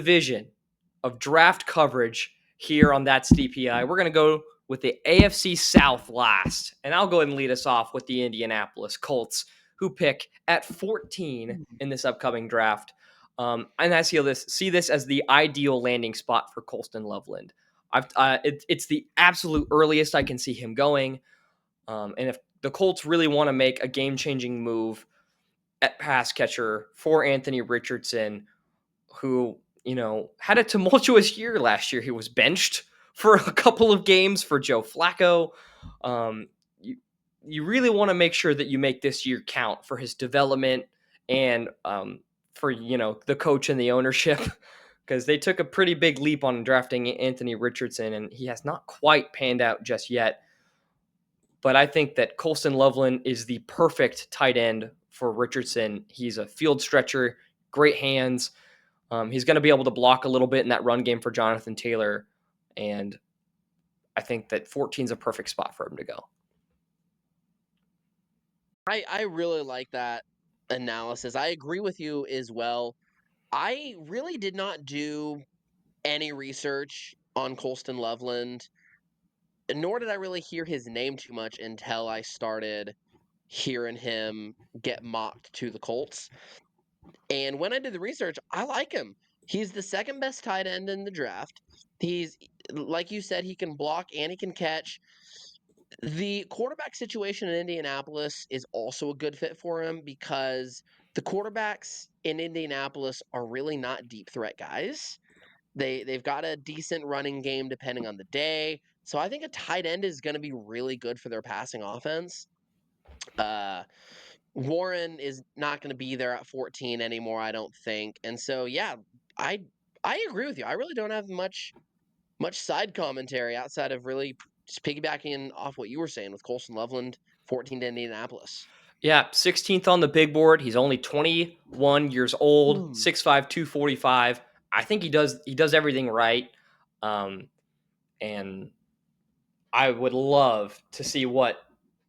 division of draft coverage here on That's DPI. We're going to go with the AFC South last, and I'll go ahead and lead us off with the Indianapolis Colts, who pick at 14 in this upcoming draft. And I see this as the ideal landing spot for Colston Loveland. It's the absolute earliest I can see him going. And if the Colts really want to make a game-changing move at pass catcher for Anthony Richardson, who, had a tumultuous year last year. He was benched for a couple of games for Joe Flacco. You really want to make sure that you make this year count for his development and for, the coach and the ownership, because they took a pretty big leap on drafting Anthony Richardson, and he has not quite panned out just yet. But I think that Colston Loveland is the perfect tight end for Richardson. He's a field stretcher, great hands. He's going to be able to block a little bit in that run game for Jonathan Taylor. And I think that 14 is a perfect spot for him to go. I really like that analysis. I agree with you as well. I really did not do any research on Colston Loveland, nor did I really hear his name too much until I started hearing him get mocked to the Colts. And when I did the research, I like him. He's the second best tight end in the draft. He's, like you said, he can block and he can catch. The quarterback situation in Indianapolis is also a good fit for him because the quarterbacks in Indianapolis are really not deep threat guys. They've got a decent running game depending on the day. So I think a tight end is going to be really good for their passing offense. Warren is not going to be there at 14 anymore, I don't think. And so yeah, I agree with you. I really don't have much side commentary outside of really just piggybacking off what you were saying with Colston Loveland, 14 to Indianapolis. Yeah, 16th on the big board. He's only 21 years old, 6'5", 245. I think he does everything right. And I would love to see what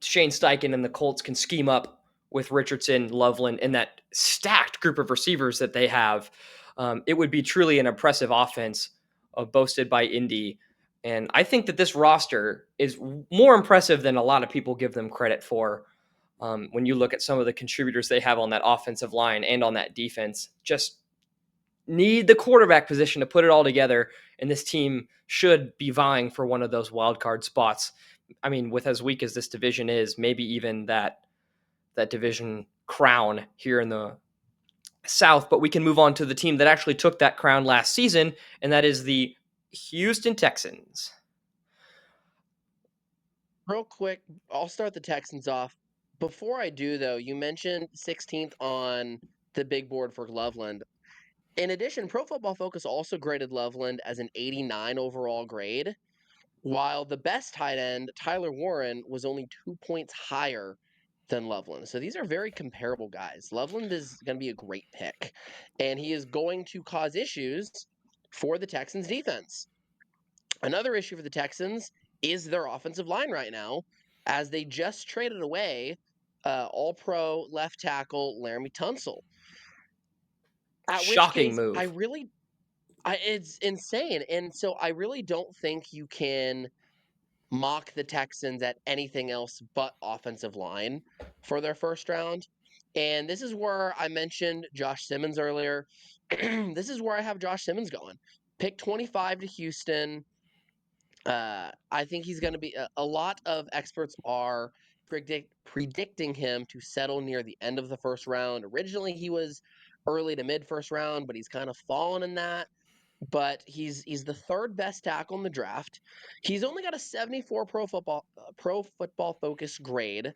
Shane Steichen and the Colts can scheme up with Richardson, Loveland, and that stacked group of receivers that they have. It would be truly an impressive offense boasted by Indy. And I think that this roster is more impressive than a lot of people give them credit for. When you look at some of the contributors they have on that offensive line and on that defense, just need the quarterback position to put it all together, and this team should be vying for one of those wild card spots. I mean, with as weak as this division is, maybe even that division crown here in the South. But we can move on to the team that actually took that crown last season, and that is the Houston Texans. Real quick, I'll start the Texans off. Before I do, though, you mentioned 16th on the big board for Loveland. In addition, Pro Football Focus also graded Loveland as an 89 overall grade, while the best tight end, Tyler Warren, was only 2 points higher than Loveland. So these are very comparable guys. Loveland is going to be a great pick, and he is going to cause issues for the Texans defense. Another issue for the Texans is their offensive line right now, as they just traded away all-pro left tackle Laramie Tunsil. Shocking move. It's insane. And so I really don't think you can mock the Texans at anything else but offensive line for their first round. And this is where I mentioned Josh Simmons earlier. This is where I have Josh Simmons going. Pick 25 to Houston. I think he's going to be a lot of experts are predicting him to settle near the end of the first round. Originally, he was early to mid first round, but he's kind of fallen in that. But he's the third best tackle in the draft. He's only got a 74 Pro Football Focus grade,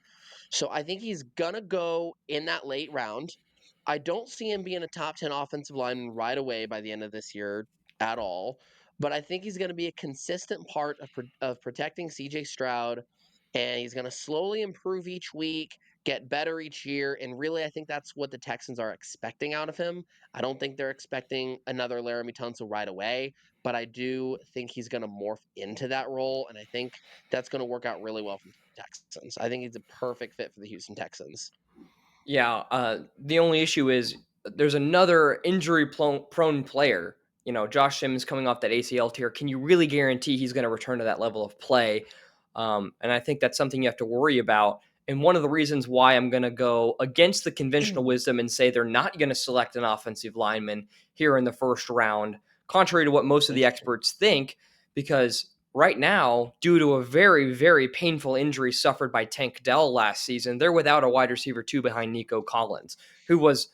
so I think he's gonna go in that late round. I don't see him being a top 10 offensive lineman right away by the end of this year at all. But I think he's going to be a consistent part of protecting CJ Stroud, and he's going to slowly improve each week, get better each year, and really I think that's what the Texans are expecting out of him. I don't think they're expecting another Laramie Tunsil right away, but I do think he's going to morph into that role, and I think that's going to work out really well for the Texans. I think he's a perfect fit for the Houston Texans. Yeah, the only issue is there's another injury-prone player Josh Simmons coming off that ACL tear, can you really guarantee he's going to return to that level of play? And I think that's something you have to worry about. And one of the reasons why I'm going to go against the conventional wisdom and say they're not going to select an offensive lineman here in the first round, contrary to what most of the experts think, because right now, due to a very, very painful injury suffered by Tank Dell last season, they're without a wide receiver 2 behind Nico Collins, who was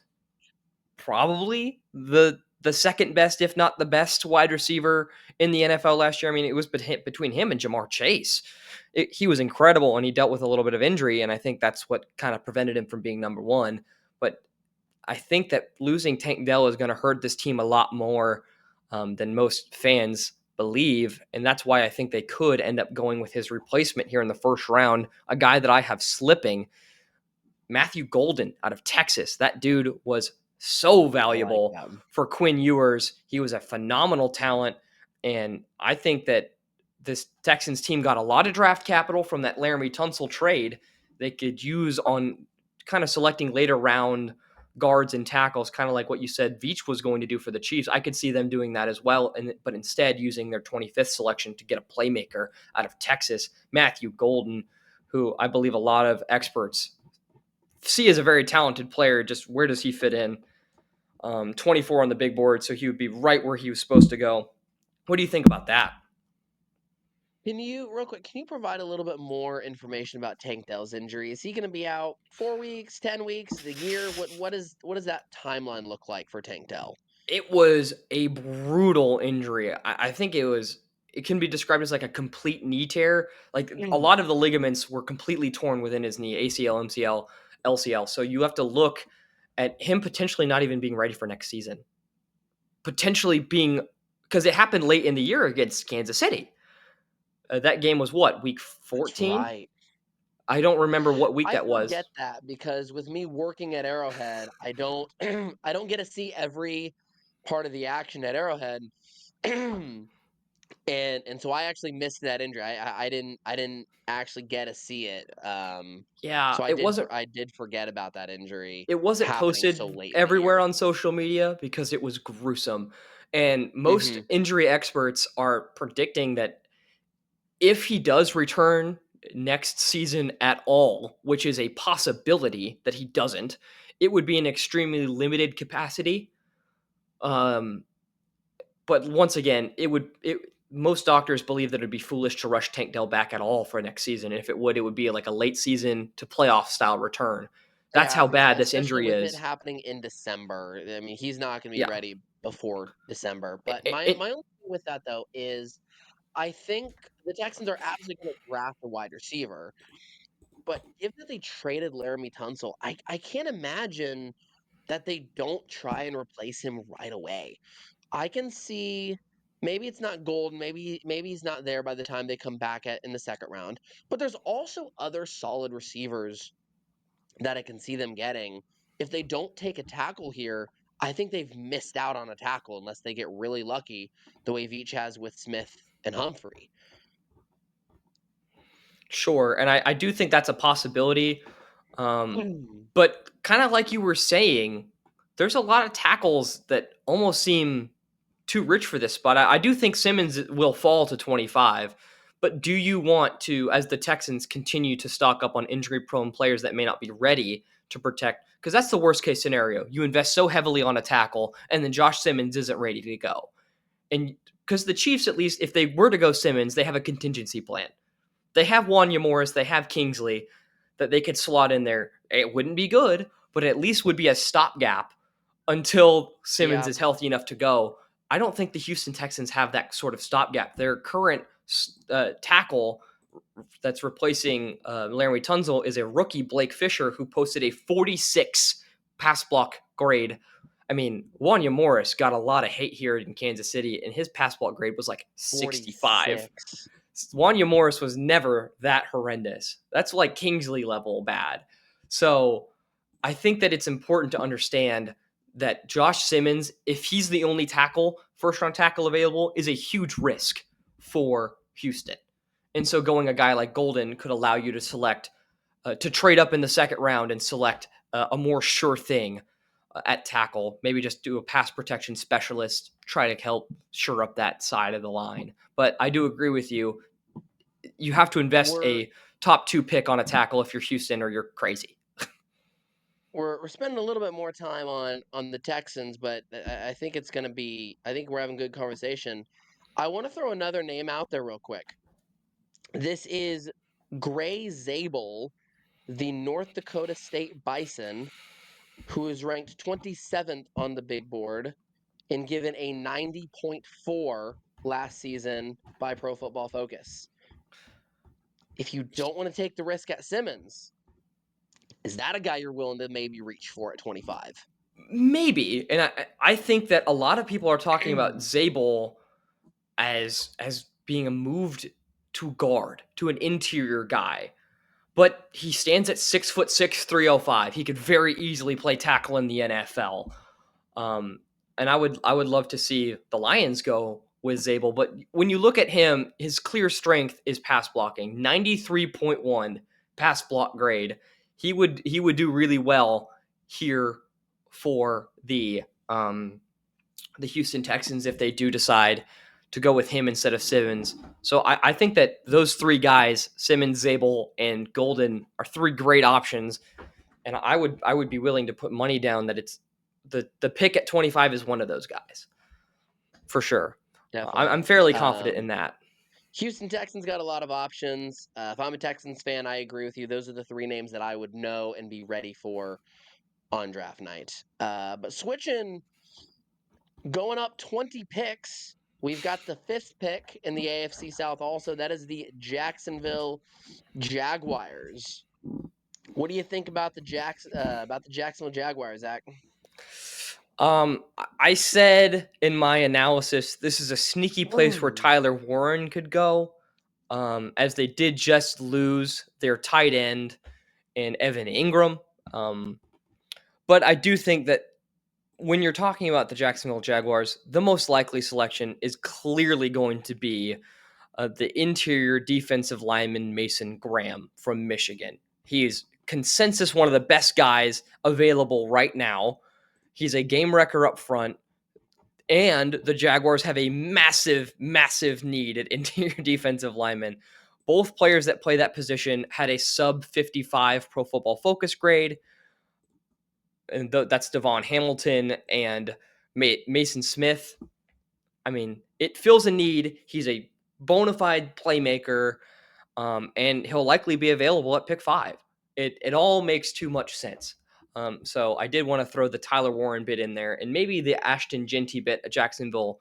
probably the second best, if not the best, wide receiver in the NFL last year. I mean, it was between him and Jamar Chase. He was incredible, and he dealt with a little bit of injury, and I think that's what kind of prevented him from being number one. But I think that losing Tank Dell is going to hurt this team a lot more than most fans believe, and that's why I think they could end up going with his replacement here in the first round, a guy that I have slipping, Matthew Golden out of Texas. That dude was so valuable for Quinn Ewers. He was a phenomenal talent, and I think that this Texans team got a lot of draft capital from that Laramie Tunsil trade they could use on kind of selecting later round guards and tackles, kind of like what you said Veach was going to do for the Chiefs. I could see them doing that as well, but instead using their 25th selection to get a playmaker out of Texas, Matthew Golden, who I believe a lot of experts see as a very talented player. Just where does he fit in? 24 on the big board, so he would be right where he was supposed to go. What do you think about that? Can you, real quick, can you provide a little bit more information about Tank Dell's injury? Is he going to be out 4 weeks, 10 weeks, a year? What does that timeline look like for Tank Dell? It was a brutal injury. I think it can be described as like a complete knee tear. Like a lot of the ligaments were completely torn within his knee, ACL, MCL, LCL. So you have to look at him potentially not even being ready for next season. Potentially being, because it happened late in the year against Kansas City. That game was what, week 14? Right. I don't remember what week that was. I forget that because with me working at Arrowhead, I don't I don't get to see every part of the action at Arrowhead. and so I actually missed that injury. I didn't actually get to see it. Yeah, So it I did forget about that injury wasn't happening so posted late in the everywhere year. on social media because it was gruesome. And most Mm-hmm. injury experts are predicting that if he does return next season at all, which is a possibility that he doesn't, it would be an extremely limited capacity. Um, but once again, most doctors believe that it'd be foolish to rush Tank Dell back at all for next season. And if it would be like a late season to playoff style return. That's Yeah, how bad this especially injury with it is. happening in December. I mean, he's not going to be Yeah. ready before December. But It, my only thing with that though is I think the Texans are absolutely going to draft a wide receiver. But given that they traded Laramie Tunsil, I can't imagine that they don't try and replace him right away. I can see maybe it's not Golden, maybe he's not there by the time they come back in the second round. But there's also other solid receivers that I can see them getting. If they don't take a tackle here, I think they've missed out on a tackle unless they get really lucky the way Veach has with Smith and Humphrey. Sure, and I do think that's a possibility. Hmm. But kind of like you were saying, there's a lot of tackles that almost seem too rich for this spot. I do think Simmons will fall to 25, but do you want to, as the Texans continue to stock up on injury-prone players that may not be ready to protect? Because that's the worst-case scenario. You invest so heavily on a tackle, and then Josh Simmons isn't ready to go. And because the Chiefs, at least, if they were to go Simmons, they have a contingency plan. They have Wanya Morris, they have Kingsley that they could slot in there. It wouldn't be good, but at least would be a stopgap until Simmons Yeah, is healthy enough to go. I don't think the Houston Texans have that sort of stopgap. Their current tackle that's replacing Larry Tunzel is a rookie, Blake Fisher, who posted a 46 pass block grade. I mean, Wanya Morris got a lot of hate here in Kansas City, and his pass block grade was like 65. 46. Wanya Morris was never that horrendous. That's like Kingsley level bad. So I think that it's important to understand that Josh Simmons, if he's the only tackle, first round tackle available, is a huge risk for Houston. And so going a guy like Golden could allow you to select, to trade up in the second round and select a more sure thing at tackle. Maybe just do a pass protection specialist, try to help shore up that side of the line. But I do agree with you. You have to invest We're a top 2 pick on a tackle if you're Houston, or you're crazy. we're spending a little bit more time on the Texans, but I think it's going to be. I think we're having good conversation. I want to throw another name out there real quick. This is Gray Zabel, the North Dakota State Bison, who is ranked 27th on the big board and given a 90.4 last season by Pro Football Focus. If you don't want to take the risk at Simmons, is that a guy you're willing to maybe reach for at 25? Maybe. And I think that a lot of people are talking about Zabel as being moved to guard, to an interior guy. But he stands at 6'6", 305. He could very easily play tackle in the NFL. And I would love to see the Lions go with Zabel. But when you look at him, his clear strength is pass blocking. 93.1 pass block grade. He would do really well here for the Houston Texans if they do decide to go with him instead of Simmons. So I think that those 3 guys, Simmons, Zabel, and Golden, are 3 great options. And I would be willing to put money down that it's the pick at 25 is one of those guys for sure. Definitely. I'm fairly confident in that. Houston Texans got a lot of options. If I'm a Texans fan, I agree with you. Those are the 3 names that I would know and be ready for on draft night. But switching, going up 20 picks, we've got the 5th pick in the AFC South also. That is the Jacksonville Jaguars. What do you think about the Jacksonville Jaguars, Zach? I said in my analysis, this is a sneaky place where Tyler Warren could go, as they did just lose their tight end in Evan Ingram. But I do think that when you're talking about the Jacksonville Jaguars, the most likely selection is clearly going to be the interior defensive lineman Mason Graham from Michigan. He is consensus one of the best guys available right now. He's a game wrecker up front, and the Jaguars have a massive, massive need at interior defensive linemen. Both players that play that position had a sub 55 Pro Football Focus grade, and that's Devon Hamilton and Mason Smith. I mean, it fills a need. He's a bona fide playmaker, and he'll likely be available at pick 5. It all makes too much sense. So I did want to throw the Tyler Warren bit in there, and maybe the Ashton Jeanty bit, a Jacksonville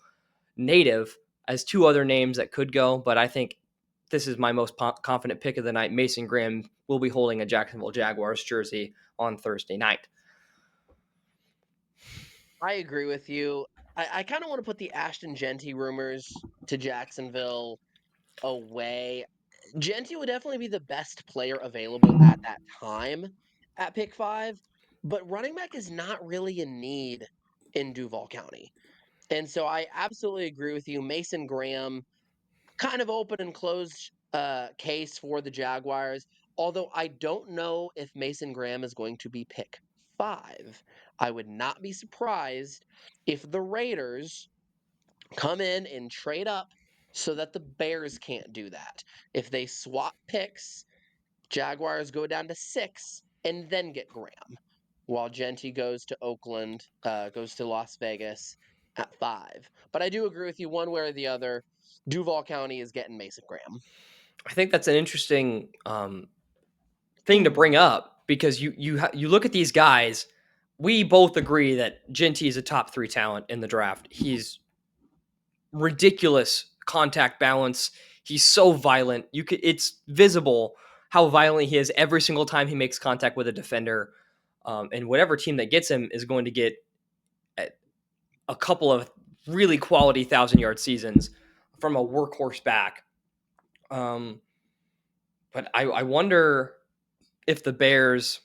native, as 2 other names that could go. But I think this is my most confident pick of the night. Mason Graham will be holding a Jacksonville Jaguars jersey on Thursday night. I agree with you. I kind of want to put the Ashton Jeanty rumors to Jacksonville away. Jeanty would definitely be the best player available at that time at pick 5, but running back is not really a need in Duval County. And so I absolutely agree with you. Mason Graham, kind of open and closed case for the Jaguars. Although I don't know if Mason Graham is going to be pick 5. I would not be surprised if the Raiders come in and trade up so that the Bears can't do that. If they swap picks, Jaguars go down to 6 and then get Graham, while Jeanty goes to Oakland, goes to Las Vegas at 5. But I do agree with you one way or the other. Duval County is getting Mason Graham. I think that's an interesting thing to bring up, because you look at these guys. We both agree that Jeanty is a top 3 talent in the draft. He's ridiculous contact balance. He's so violent. It's visible how violent he is every single time he makes contact with a defender. And whatever team that gets him is going to get a couple of really quality 1,000-yard seasons from a workhorse back. But I wonder if the Bears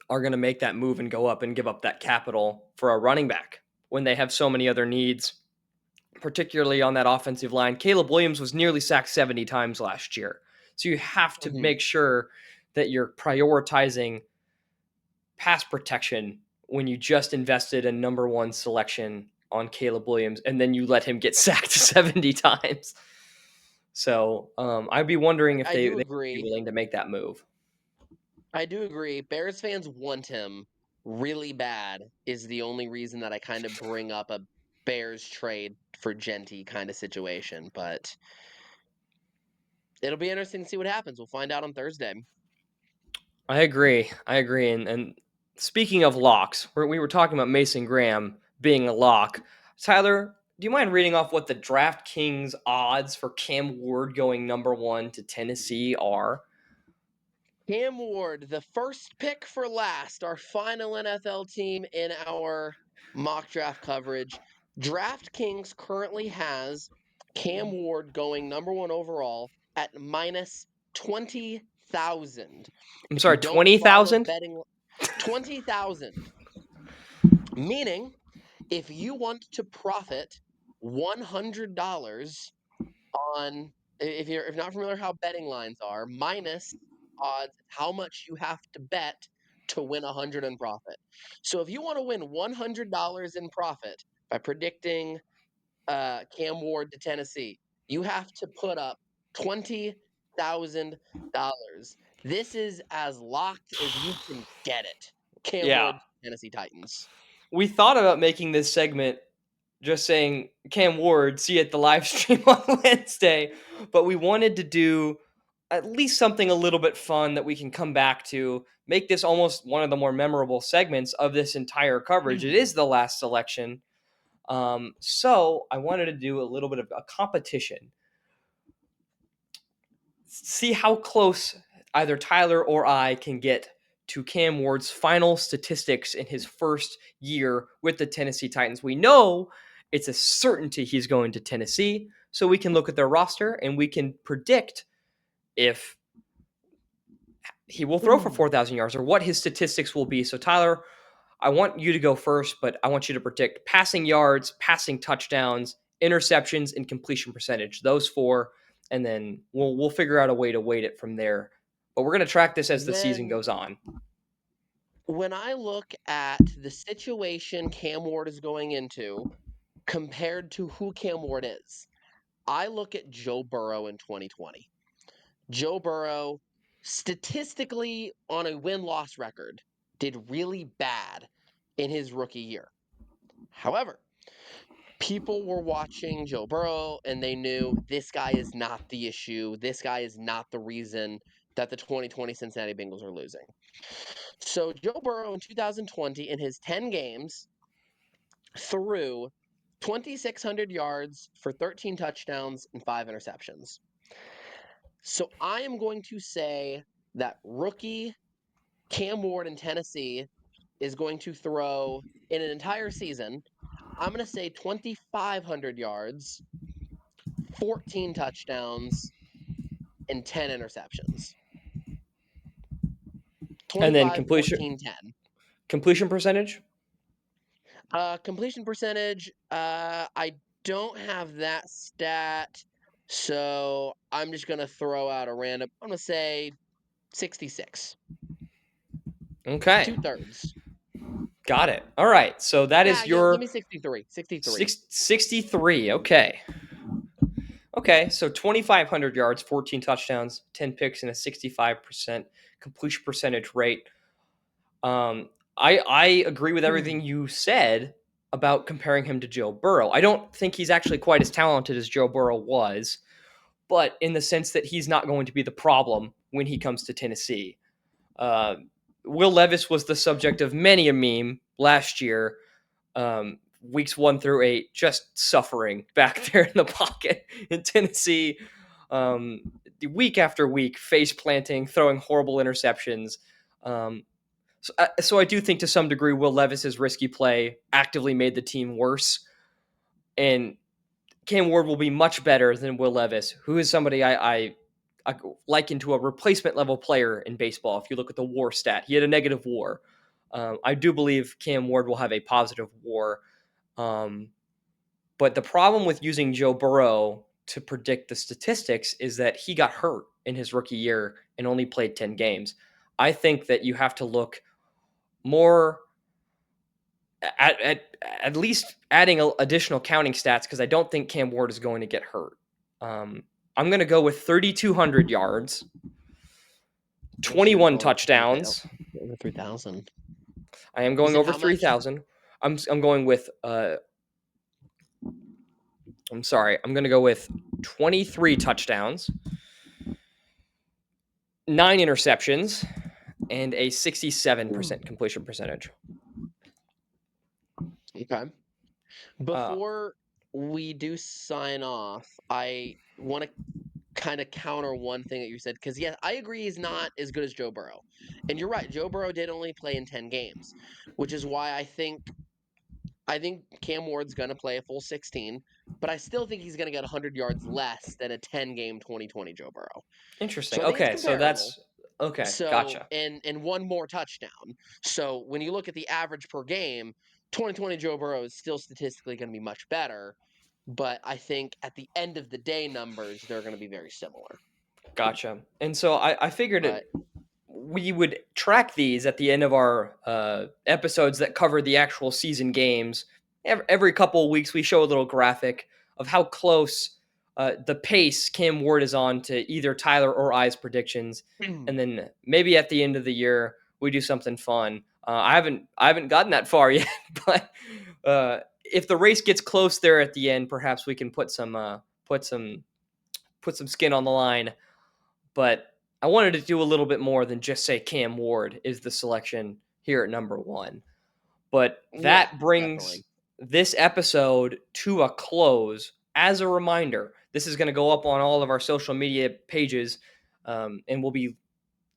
are going to make that move and go up and give up that capital for a running back when they have so many other needs, particularly on that offensive line. Caleb Williams was nearly sacked 70 times last year. So you have to make sure that you're prioritizing pass protection when you just invested a number one selection on Caleb Williams and then you let him get sacked 70 times. So I'd be wondering if I they do would be agree. willing to make that move. I do agree. Bears fans want him really bad is the only reason that I kind of bring up a Bears trade for Genty kind of situation. But it'll be interesting to see what happens. We'll find out on Thursday. I agree. And speaking of locks, we were talking about Mason Graham being a lock. Tyler, do you mind reading off what the DraftKings odds for Cam Ward going number one to Tennessee are? Cam Ward, the first pick for last, our final NFL team in our mock draft coverage. DraftKings currently has Cam Ward going number one overall at minus 20,000. I'm If you sorry, don't follow 20,000? betting, 20,000. Meaning, if you want to profit $100 on, if you're not familiar how betting lines are, minus odds, how much you have to bet to win 100 in profit. So if you want to win $100 in profit by predicting Cam Ward to Tennessee, you have to put up $20,000. This is as locked as you can get it. Cam Yeah. Ward, Tennessee Titans. We thought about making this segment just saying Cam Ward, see you at the live stream on Wednesday, but we wanted to do at least something a little bit fun that we can come back to, make this almost one of the more memorable segments of this entire coverage. It is the last selection. So I wanted to do a little bit of a competition. See how close either Tyler or I can get to Cam Ward's final statistics in his first year with the Tennessee Titans. We know it's a certainty he's going to Tennessee, so we can look at their roster and we can predict if he will throw for 4,000 yards or what his statistics will be. So, Tyler, I want you to go first, but I want you to predict passing yards, passing touchdowns, interceptions, and completion percentage. Those four, and then we'll figure out a way to weight it from there. But we're going to track this as the season When goes on. when I look at the situation Cam Ward is going into compared to who Cam Ward is, I look at Joe Burrow in 2020. Joe Burrow, statistically on a win-loss record, did really bad in his rookie year. However, people were watching Joe Burrow and they knew this guy is not the issue. This guy is not the reason that the 2020 Cincinnati Bengals are losing. So Joe Burrow in 2020, in his 10 games, threw 2,600 yards for 13 touchdowns and 5 interceptions. So I am going to say that rookie Cam Ward in Tennessee is going to throw in an entire season. I'm going to say 2,500 yards, 14 touchdowns, and 10 interceptions. And then 25, completion 14, 10. completion percentage. Completion percentage, I don't have that stat, so I'm just going to throw out a random. I'm going to say 66. Okay, 2/3. got it. All right, so that Yeah, is yeah, give your me 63. 63. 63. Okay. Okay, so 2,500 yards, 14 touchdowns, 10 picks, and a 65% completion percentage rate. I agree with everything you said about comparing him to Joe Burrow. I don't think he's actually quite as talented as Joe Burrow was, but in the sense that he's not going to be the problem when he comes to Tennessee. Uh, Will Levis was the subject of many a meme last year, weeks 1 through 8, just suffering back there in the pocket in Tennessee, um, week after week, face planting, throwing horrible interceptions. So I do think to some degree Will Levis's risky play actively made the team worse, and Cam Ward will be much better than Will Levis, who is somebody I liken to a replacement level player in baseball. If you look at the WAR stat, he had a negative WAR. I do believe Cam Ward will have a positive WAR. Um, but the problem with using Joe Burrow to predict the statistics is that he got hurt in his rookie year and only played 10 games. I think that you have to look more at least adding additional counting stats because I don't think Cam Ward is going to get hurt. I'm going to go with 3,200 yards, 21 touchdowns. Over 3,000. I am going over 3,000. I'm going with I'm sorry. I'm going to go with 23 touchdowns, 9 interceptions, and a 67% completion percentage. Okay. Before we do sign off, I want to kind of counter one thing that you said, because yes, I agree he's not as good as Joe Burrow. And you're right, Joe Burrow did only play in 10 games, which is why I think Cam Ward's going to play a full 16, but I still think he's going to get 100 yards less than a 10-game 2020 Joe Burrow. Interesting. So I think it's Okay, so comparable. that's okay. So Gotcha. and one more touchdown. So when you look at the average per game, 2020 Joe Burrow is still statistically going to be much better, but I think at the end of the day numbers they're going to be very similar. Gotcha. And so I figured But we would track these at the end of our episodes that cover the actual season games. Every couple of weeks, we show a little graphic of how close the pace Cam Ward is on to either Tyler or I's predictions, and then maybe at the end of the year we do something fun. I haven't gotten that far yet, but if the race gets close there at the end, perhaps we can put some skin on the line. But I wanted to do a little bit more than just say Cam Ward is the selection here at number 1. But that brings this episode to a close. As a reminder, this is going to go up on all of our social media pages, and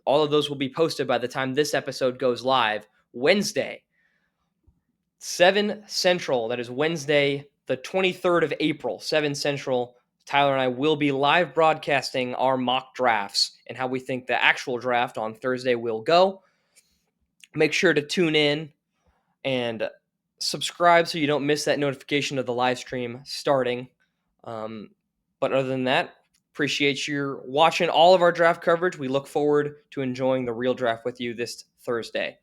all of those will be posted by the time this episode goes live Wednesday, 7 Central. That is Wednesday, the 23rd of April, 7 Central. Tyler and I will be live broadcasting our mock drafts and how we think the actual draft on Thursday will go. Make sure to tune in and subscribe so you don't miss that notification of the live stream starting. But other than that, appreciate you watching all of our draft coverage. We look forward to enjoying the real draft with you this Thursday.